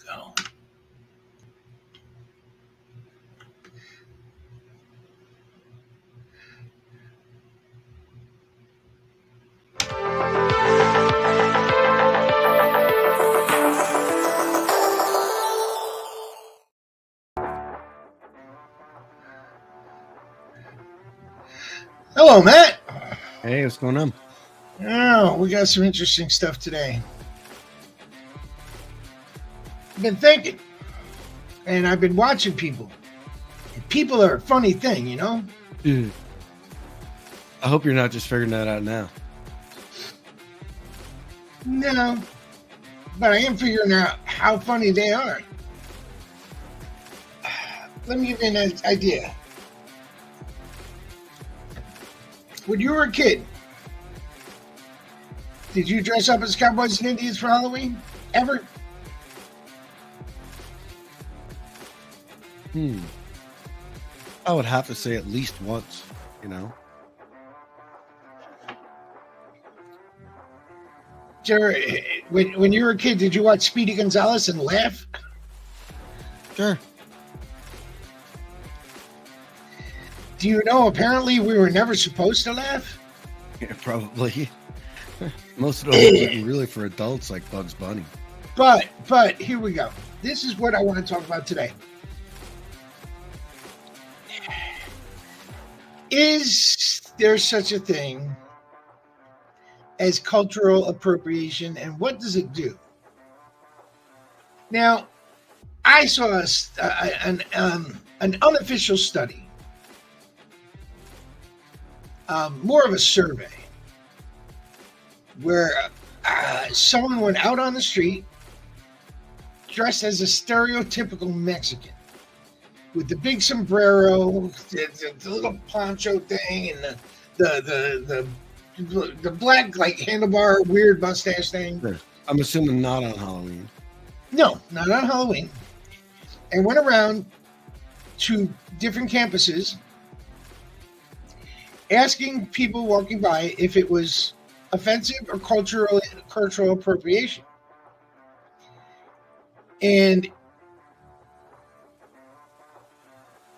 go. Hello, Matt. Hey, what's going on? Oh, we got some interesting stuff today. I've been thinking, and I've been watching people. And people are a funny thing, you know? Dude, I hope you're not just figuring that out now. No, but I am figuring out how funny they are. Let me give you an idea. When you were a kid, did you dress up as cowboys and Indians for Halloween? Ever? I would have to say at least once, you know? When you were a kid, did you watch Speedy Gonzales and laugh? Sure. Do you know, apparently we were never supposed to laugh? Yeah, probably. Most of those are really for adults like Bugs Bunny. But here we go. This is what I want to talk about today. Is there such a thing as cultural appropriation, and what does it do? Now, I saw an unofficial study, more of a survey, where someone went out on the street dressed as a stereotypical Mexican with the big sombrero, the little poncho thing, and the black like handlebar weird mustache thing. Sure. I'm assuming not on Halloween. No, not on Halloween. And went around to different campuses asking people walking by if it was offensive or cultural appropriation. And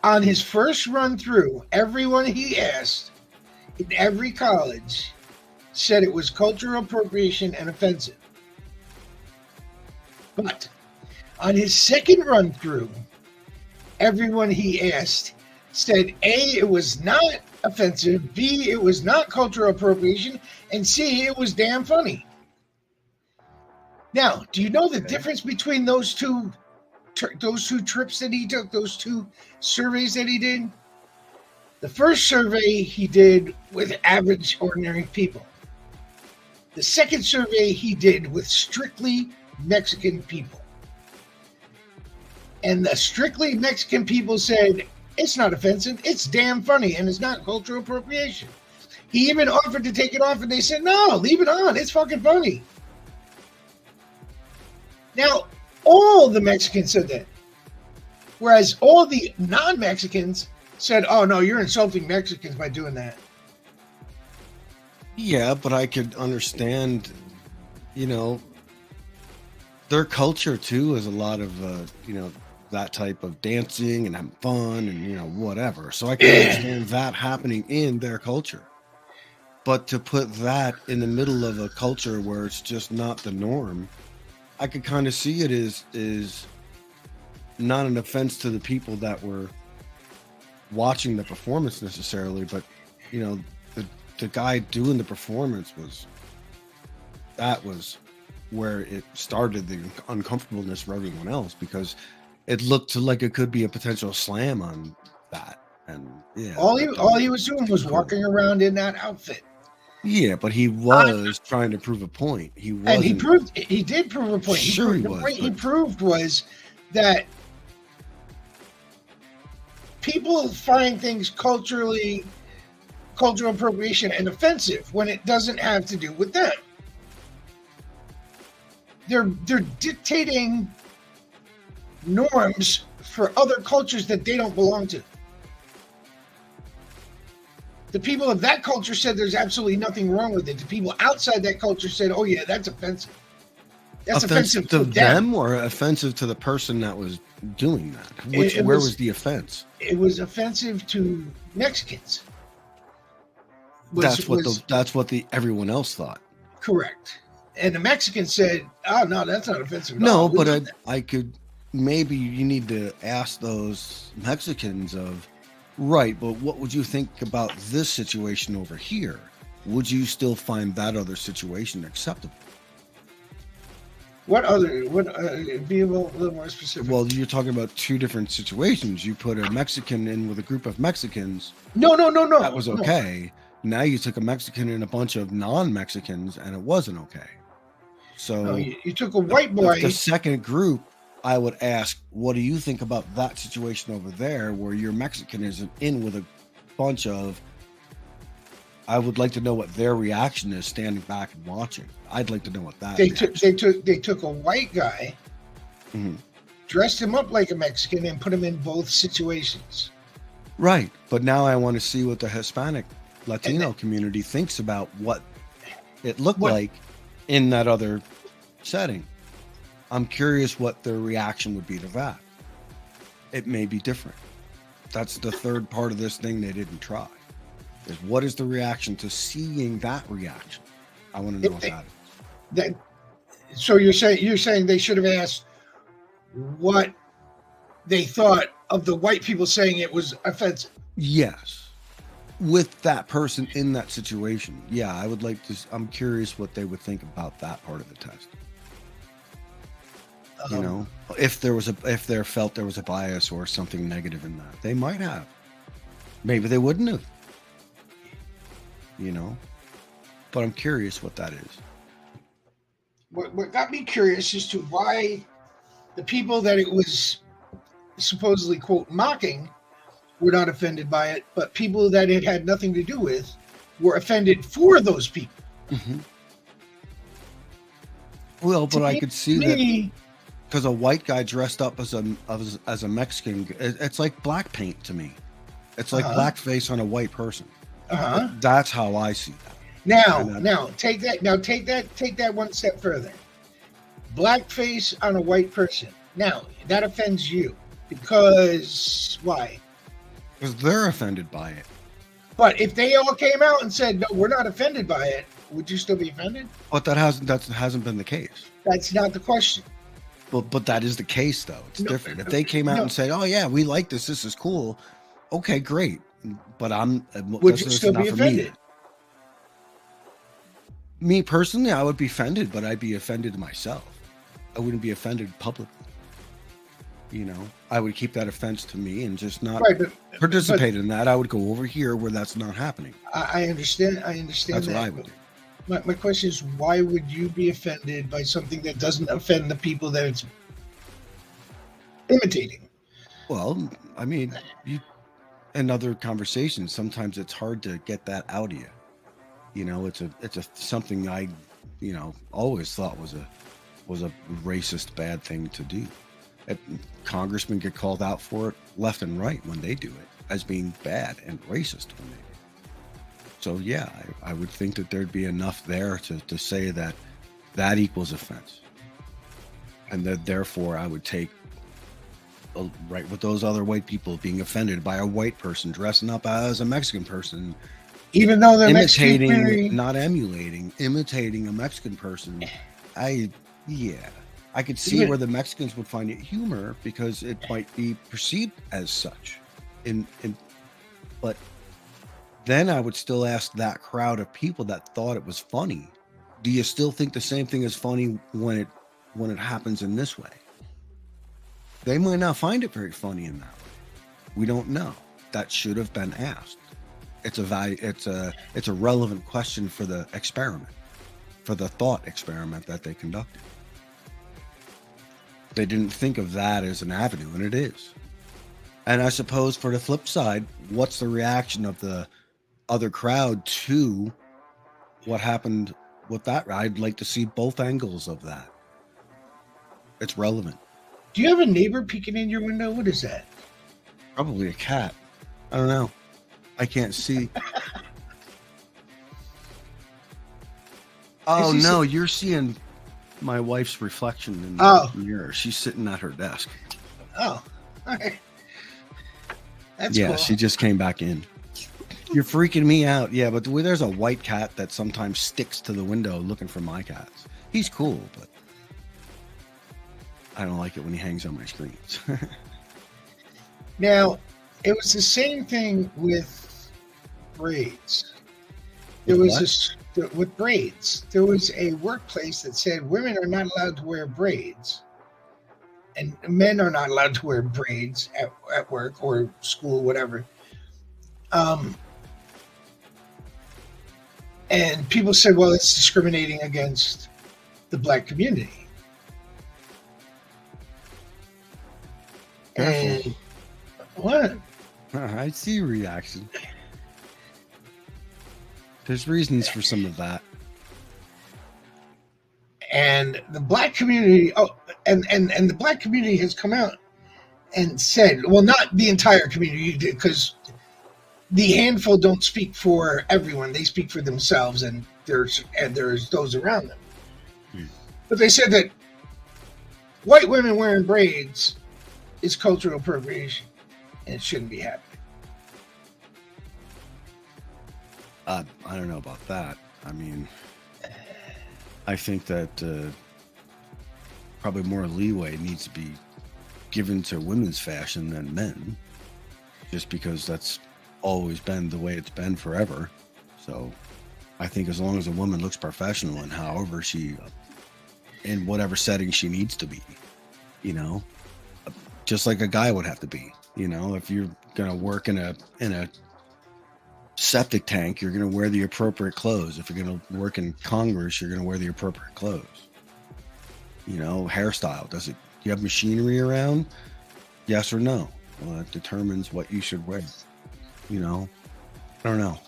on his first run through, everyone he asked in every college said it was cultural appropriation and offensive. But on his second run through, everyone he asked said A, it was not offensive, B, it was not cultural appropriation, and C, it was damn funny. Now, do you know the difference between those two trips that he took, those two surveys that he did? The first survey he did with average, ordinary people. The second survey he did with strictly Mexican people. And the strictly Mexican people said, it's not offensive, it's damn funny, and it's not cultural appropriation. He even offered to take it off, and they said, no, leave it on, it's fucking funny. Now, all the Mexicans said that. Whereas all the non-Mexicans said, oh, no, you're insulting Mexicans by doing that. Yeah, but I could understand, you know, their culture, too, is a lot of, that type of dancing and having fun and, whatever. So I can understand that happening in their culture. But to put that in the middle of a culture where it's just not the norm, I could kind of see it is not an offense to the people that were watching the performance necessarily, but the guy doing the performance was where it started the uncomfortableness for everyone else, because it looked like it could be a potential slam on that. And yeah, all he was doing was walking around in that outfit. Yeah, but he was trying to prove a point. He did prove a point. Sure, the point he proved was that people find things cultural appropriation and offensive when it doesn't have to do with them. They're dictating norms for other cultures that they don't belong to. The people of that culture said there's absolutely nothing wrong with it. The people outside that culture said, oh yeah, that's offensive. That's offensive to to them or offensive to the person that was doing that? Where was the offense? It was offensive to Mexicans. That's what the everyone else thought. Correct. And the Mexican said, "Oh no, that's not offensive at No, all." but I could maybe you need to ask those Mexicans of right, but what would you think about this situation over here? Would you still find that other situation acceptable? What be a little more specific? Well, you're talking about two different situations. You put a Mexican in with a group of Mexicans. No. That was okay. Now you took a Mexican and a bunch of non-Mexicans, and it wasn't okay. So No, you took a white boy. The second group, I would ask, what do you think about that situation over there where your Mexican is in with a bunch of, I would like to know what their reaction is standing back and watching. I'd like to know what that they took a white guy, Mhm. dressed him up like a Mexican, and put him in both situations. Right. But now I want to see what the Hispanic Latino community thinks about what it looked like in that other setting. I'm curious what their reaction would be to that. It may be different. That's the third part of this thing they didn't try. Is what is the reaction to seeing that reaction? I want to know what that is. So you're saying they should have asked what they thought of the white people saying it was offensive. Yes. With that person in that situation. Yeah, I would like to. I'm curious what they would think about that part of the test. You know, if they felt there was a bias or something negative in that, they might have. Maybe they wouldn't have. You know, but I'm curious what that is. What got me curious as to why the people that it was supposedly, quote, mocking were not offended by it, but people that it had nothing to do with were offended for those people. Mm-hmm. Well, but I could see that because a white guy dressed up as a Mexican, it's like black paint to me. It's like blackface on a white person. That's how I see that. Now take that one step further. Blackface on a white person. Now that offends you because why? Because they're offended by it. But if they all came out and said, "No, we're not offended by it," would you still be offended? But that hasn't been the case. That's not the question. But that is the case, though. It's different. If they came out and said, "Oh yeah, we like this. This is cool," okay, great. But would you still be offended? Me personally, I would be offended, but I'd be offended myself. I wouldn't be offended publicly. You know, I would keep that offense to me and just not participate in that. I would go over here where that's not happening. I understand. That's what I would do. My question is, why would you be offended by something that doesn't offend the people that it's imitating? Well, I mean, in other conversations, sometimes it's hard to get that out of you. You know, it's something I, always thought was a racist bad thing to do. Congressmen get called out for it left and right when they do it as being bad and racist when they do it. So yeah, I would think that there'd be enough there to say that equals offense, and that therefore I would take right with those other white people being offended by a white person dressing up as a Mexican person, even though they're imitating, not emulating, imitating a Mexican person. I could see where the Mexicans would find it humor because it might be perceived as such. But then I would still ask that crowd of people that thought it was funny, do you still think the same thing is funny when it happens in this way? They might not find it very funny in that way. We don't know. That should have been asked. It's a relevant question for the experiment, for the thought experiment that they conducted. They didn't think of that as an avenue, and it is. And I suppose for the flip side, what's the reaction of the other crowd to what happened with that? I'd like to see both angles of that. It's relevant. Do you have a neighbor peeking in your window? What is that? Probably a cat. I don't know. I can't see. Oh no, you're seeing My wife's reflection in Oh. the mirror. She's sitting at her desk. Oh, all right. That's Yeah, cool. she just came back in. You're freaking me out. Yeah, but there's a white cat that sometimes sticks to the window looking for my cats. He's cool, but I don't like it when he hangs on my screens. Now, it was the same thing with braids. There With was what? this with braids. There was a workplace that said women are not allowed to wear braids, and men are not allowed to wear braids at work or school, whatever. And people said, well, it's discriminating against the black community. Careful. And what? I see your reaction. There's reasons for some of that. And the black community, and the black community has come out and said, well, not the entire community, because the handful don't speak for everyone; they speak for themselves, and there's those around them. But they said that white women wearing braids is cultural appropriation, and it shouldn't be happening. I don't know about that. I mean, I think that probably more leeway needs to be given to women's fashion than men, just because that's always been the way it's been forever. So I think as long as a woman looks professional and however she, in whatever setting she needs to be, you know, just like a guy would have to be, you know, if you're going to work in a septic tank, you're going to wear the appropriate clothes. If you're going to work in Congress, you're going to wear the appropriate clothes. You know, hairstyle. Do you have machinery around? Yes or no? Well, that determines what you should wear. You know, I don't know.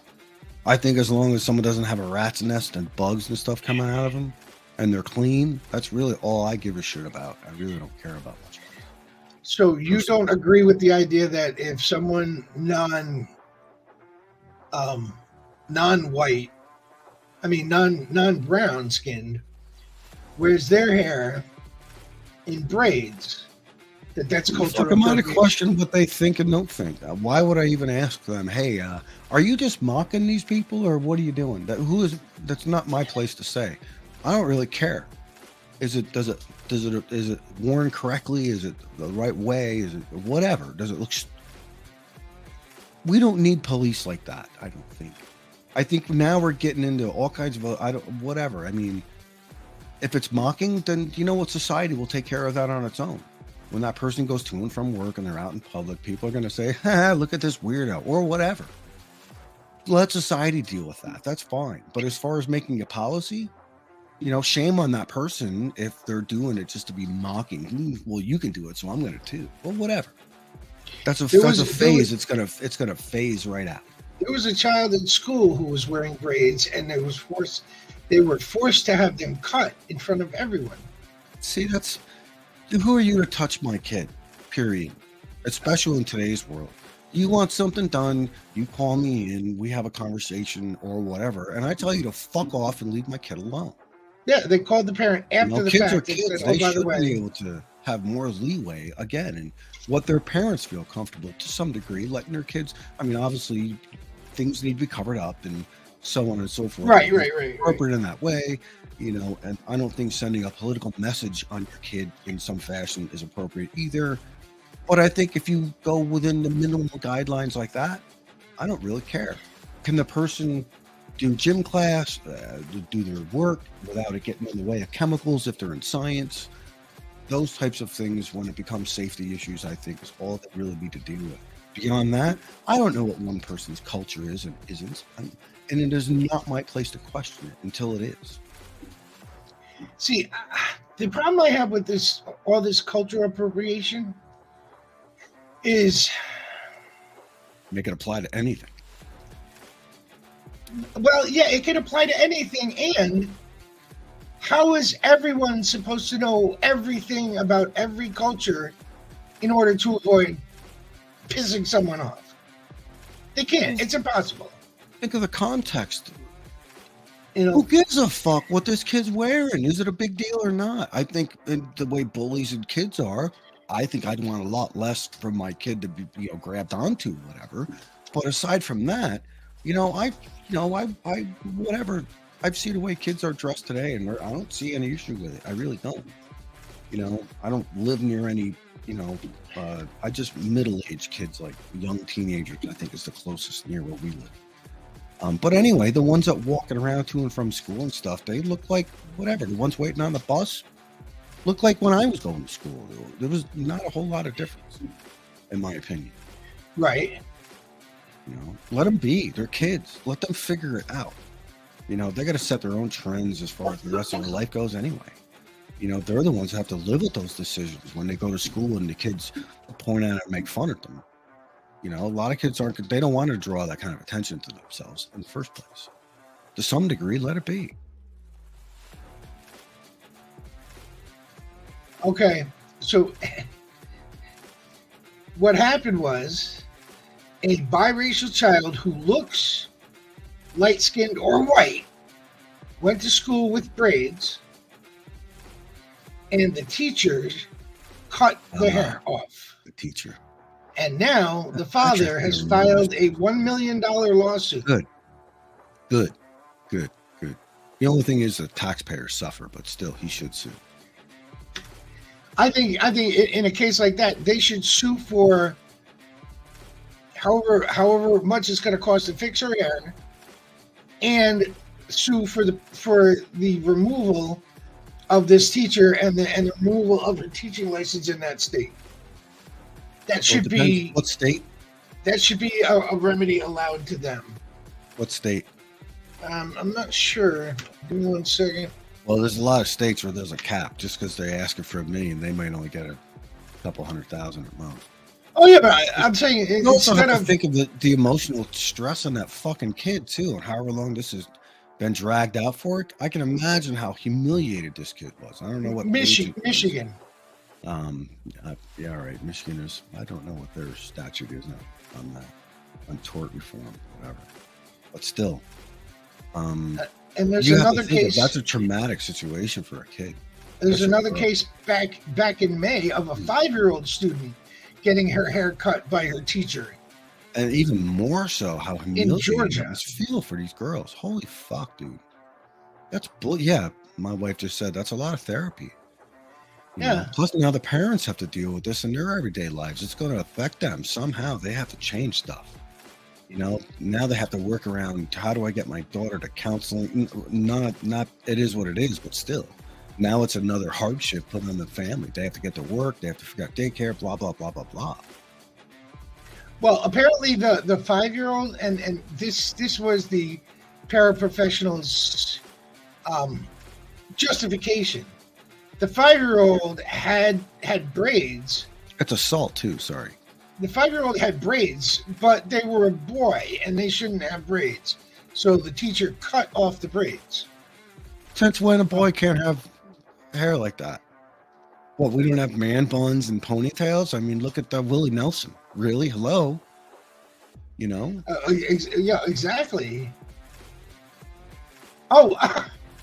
I think as long as someone doesn't have a rat's nest and bugs and stuff coming out of them and they're clean, that's really all I give a shit about. I really don't care about much. So you don't agree with the idea that if someone non-white, non-brown skinned, wears their hair in braids, that's cultural Fuck, am I to appropriation? question what they think and don't think? Why would I even ask them? Hey, are you just mocking these people, or what are you doing? That's not my place to say. I don't really care. Is it worn correctly? Is it the right way? Is it whatever? Does it look? We don't need police like that. I don't think. I think now we're getting into all kinds of whatever. I mean, if it's mocking, then you know what? Society will take care of that on its own. When that person goes to and from work and they're out in public, people are going to say, look at this weirdo or whatever. Let society deal with that. That's fine. But as far as making a policy, you know, shame on that person if they're doing it just to be mocking. Well, you can do it, so I'm going to too. Well, whatever. That's a phase. It's gonna phase right out. There was a child in school who was wearing braids, and they were forced to have them cut in front of everyone. See, who are you to touch my kid? Period. Especially in today's world. You want something done, you call me in, we have a conversation or whatever, and I tell you to fuck off and leave my kid alone. Yeah, they called the parent after the kids fact. are kids. Said, they by should the way, be able to have more leeway again, and what their parents feel comfortable to some degree, letting their kids. I mean, obviously, things need to be covered up and so on and so forth. Right. Appropriate in that way, you know. And I don't think sending a political message on your kid in some fashion is appropriate either. But I think if you go within the minimum guidelines like that, I don't really care. Can the person do gym class, do their work without it getting in the way of chemicals if they're in science? Those types of things, when it becomes safety issues, I think is all that really need to deal with. Beyond that, I don't know what one person's culture is and isn't. And it is not my place to question it until it is. See, the problem I have with all this cultural appropriation is Make it apply to anything. well, yeah, it can apply to anything. And how is everyone supposed to know everything about every culture in order to avoid pissing someone off? They can't. It's impossible. Think of the context. You know, Who gives a fuck what this kid's wearing? Is it a big deal or not? I think the way bullies and kids are, I think I'd want a lot less for my kid to be, grabbed onto, whatever. But aside from that, whatever. I've seen the way kids are dressed today, and I don't see any issue with it. I really don't. I don't live near any. I just middle-aged kids, like young teenagers. I think is the closest near where we live. But anyway, the ones that walking around to and from school and stuff, they look like whatever. The ones waiting on the bus look like when I was going to school. There was not a whole lot of difference, in my opinion. right. Let them be. They're kids. Let them figure it out. They got to set their own trends as far as the rest of their life goes anyway. They're the ones that have to live with those decisions when they go to school and the kids point at it and make fun of them. A lot of kids they don't want to draw that kind of attention to themselves in the first place. To some degree, let it be. Okay, so what happened was a biracial child who looks light-skinned or white went to school with braids, and the teachers cut the hair off. The teacher. And now the father has filed a $1 million lawsuit. Good. The only thing is the taxpayers suffer, but still, he should sue. I think in a case like that, they should sue for however much it's going to cost to fix her hair, and sue for the removal of this teacher and the removal of her teaching license in that state. That should be what state? That should be a remedy allowed to them. What state? I'm not sure. Give me 1 second. Well, there's a lot of states where there's a cap. Just because they're asking for $1 million, they might only get a couple 100,000 at most. Oh yeah, but I'm saying you also have to think of the emotional stress on that fucking kid too, and however long this has been dragged out for. I can imagine how humiliated this kid was. I don't know what Michigan. Yeah, all right. Michigan is. I don't know what their statute is on that, on tort reform, whatever. But still, and there's another case. That's a traumatic situation for a kid. There's another case back in May of a 5-year-old student getting her hair cut by her teacher. And even more so, how humiliating Georgia. it must feel for these girls. Holy fuck, dude. That's yeah. My wife just said that's a lot of therapy. You know? Plus, now the parents have to deal with this in their everyday lives. It's going to affect them somehow. They have to change stuff. Now they have to work around. How do I get my daughter to counseling? Not. It is what it is, but still, now it's another hardship put on the family. They have to get to work. They have to figure out daycare. Blah blah blah blah blah. Well, apparently the 5-year-old and this was the paraprofessional's justification. The 5-year-old had braids. It's assault too. Sorry. The 5-year-old had braids, but they were a boy and they shouldn't have braids. So the teacher cut off the braids. Since when a boy can't have hair like that? What, we don't have man buns and ponytails? I mean, look at the Willie Nelson. Really? Hello? Yeah, exactly. Oh,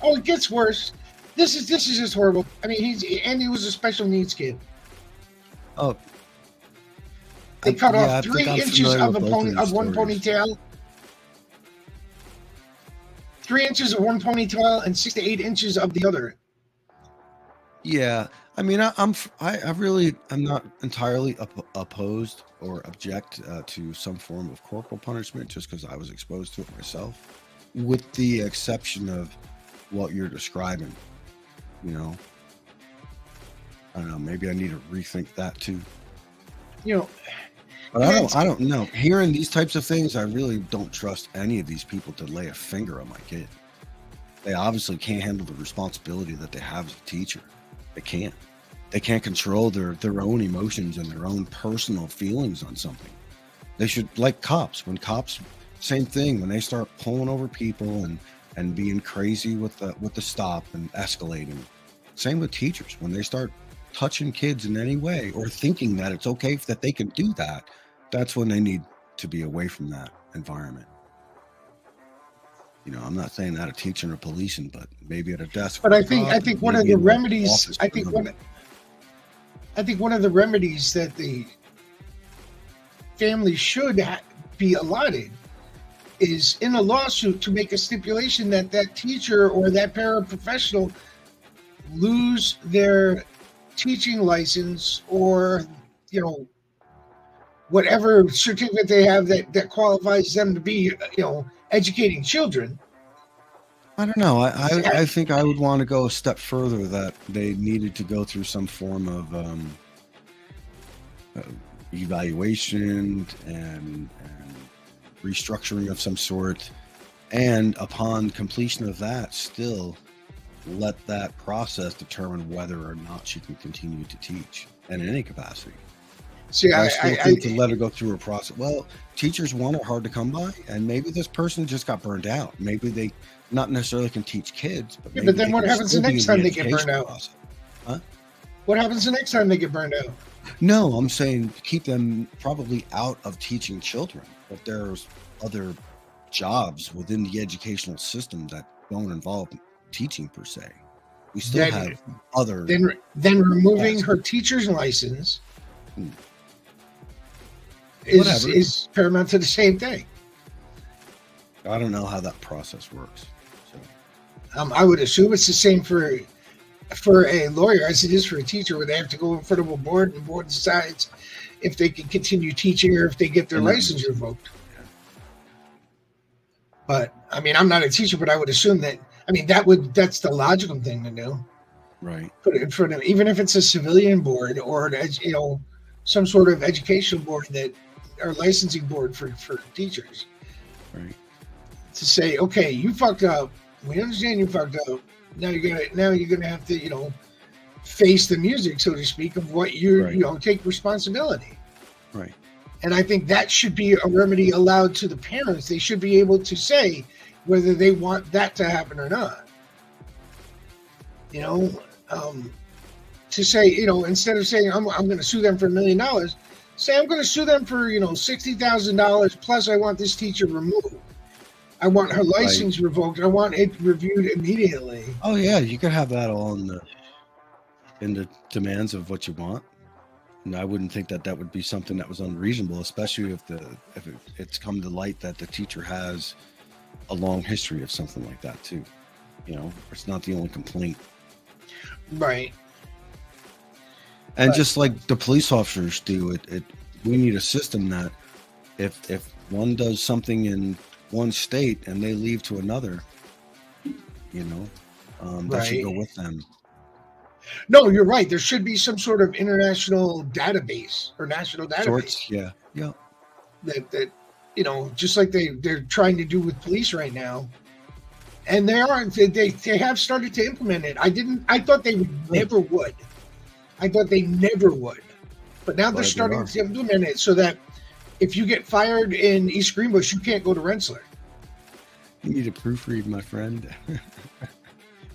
it gets worse. This is just horrible. I mean, he was a special needs kid. Oh. They cut off 3 inches of one ponytail. 3 inches of one ponytail and 6 to 8 inches of the other. Yeah, I mean, I'm not entirely opposed or object to some form of corporal punishment just because I was exposed to it myself, with the exception of what you're describing. I don't know. Maybe I need to rethink that too. But I don't know. Hearing these types of things, I really don't trust any of these people to lay a finger on my kid. They obviously can't handle the responsibility that they have as a teacher. They can't. They can't control their own emotions and their own personal feelings on something. They should, like cops. When cops, same thing. When they start pulling over people and being crazy with the stop and escalating. Same with teachers. When they start touching kids in any way or thinking that it's okay that they can do that, that's when they need to be away from that environment. You know, I'm not saying that of teaching or policing, but maybe at a desk. But for I a think cop, one of maybe the in the remedies office I for think another. one of the remedies that the family should be allotted is in a lawsuit to make a stipulation that that teacher or that paraprofessional lose their teaching license, or you know, whatever certificate they have that qualifies them to be, you know, educating children. I don't know. I think I would want to go a step further, that they needed to go through some form of evaluation and restructuring of some sort, and upon completion of that, still let that process determine whether or not she can continue to teach in any capacity. See, But I still think to let her go through a process. Well, teachers, one, are hard to come by, and maybe this person just got burned out. Maybe they not necessarily can teach kids, but yeah, maybe but then they what can happens the still be next in time the they get burned educational out? process. Huh? What happens the next time they get burned out? No, I'm saying keep them probably out of teaching children, but there's other jobs within the educational system that don't involve teaching per se. We still Then have other. then removing Yes. her teacher's license Whatever. is paramount to the same thing. I don't know how that process works. So. I would assume it's the same for a lawyer as it is for a teacher, where they have to go in front of a board, and the board decides if they can continue teaching or if they get their license revoked. But I mean, I'm not a teacher, but I would assume that. I mean, that's the logical thing to do. Right. Put it in front of, even if it's a civilian board or some sort of educational board that, or licensing board for teachers. Right. To say, okay, you fucked up. We understand you fucked up. Now you're gonna have to, face the music, so to speak, of what take responsibility. Right. And I think that should be a remedy allowed to the parents. They should be able to say whether they want that to happen or not. To say, instead of saying I'm going to sue them for $1 million, say I'm going to sue them for $60,000 plus. I want this teacher removed. I want her license revoked. I want it reviewed immediately. Oh yeah, you could have that all in the demands of what you want. And I wouldn't think that would be something that was unreasonable, especially if it's come to light that the teacher has a long history of something like that too. It's not the only complaint. Right. And just like the police officers do, we need a system that if one does something in one state and they leave to another, that should go with them. No, you're right. There should be some sort of international database or national database. Sorts, yeah. That just like they're trying to do with police right now, and they have started to implement it. I thought they never would. I thought they never would, but now they're starting to implement it so that if you get fired in East Greenbush, you can't go to Rensselaer. You need a proofread, my friend.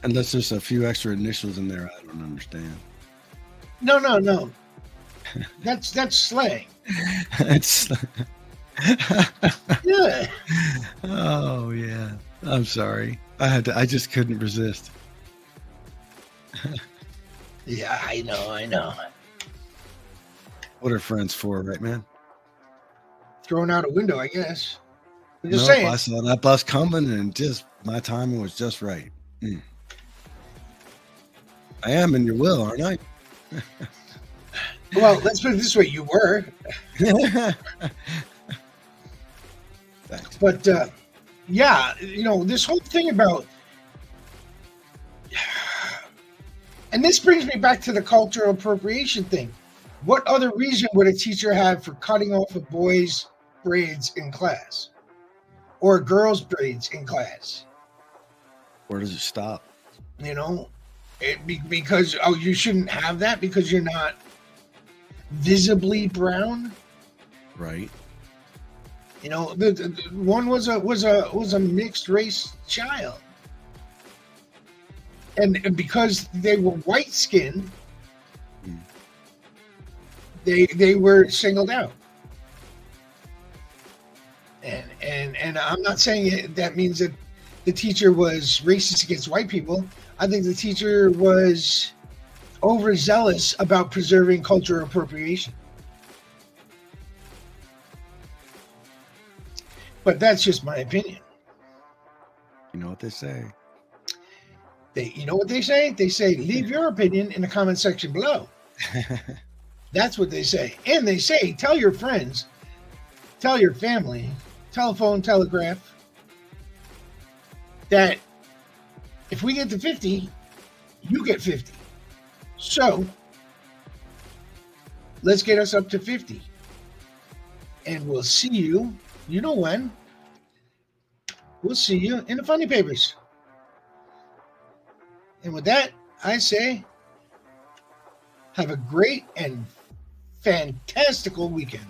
Unless there's a few extra initials in there, I don't understand. No. That's slang. It's Yeah. Oh yeah. I'm sorry. I just couldn't resist. Yeah, I know. What are friends for, right, man? Thrown out a window, I guess. I'm just saying. I saw that bus coming, and just my timing was just right. I am in your will, aren't I? Well, let's put it this way: you were. Thanks. But this whole thing about, and this brings me back to the cultural appropriation thing. What other reason would a teacher have for cutting off a boy's braids in class or a girl's braids in class? Where does it stop? Because you shouldn't have that because you're not visibly brown, right? The one was a mixed race child, and because they were white skinned, they were singled out. And I'm not saying that means that the teacher was racist against white people. I think the teacher was overzealous about preserving cultural appropriation. But that's just my opinion. You know what they say. You know what they say? They say, leave your opinion in the comment section below. That's what they say. And they say, tell your friends, tell your family, telephone, telegraph, that if we get to 50, you get 50. So let's get us up to 50. And we'll see you, you know when. We'll see you in the funny papers. And with that, I say, have a great and fantastical weekend.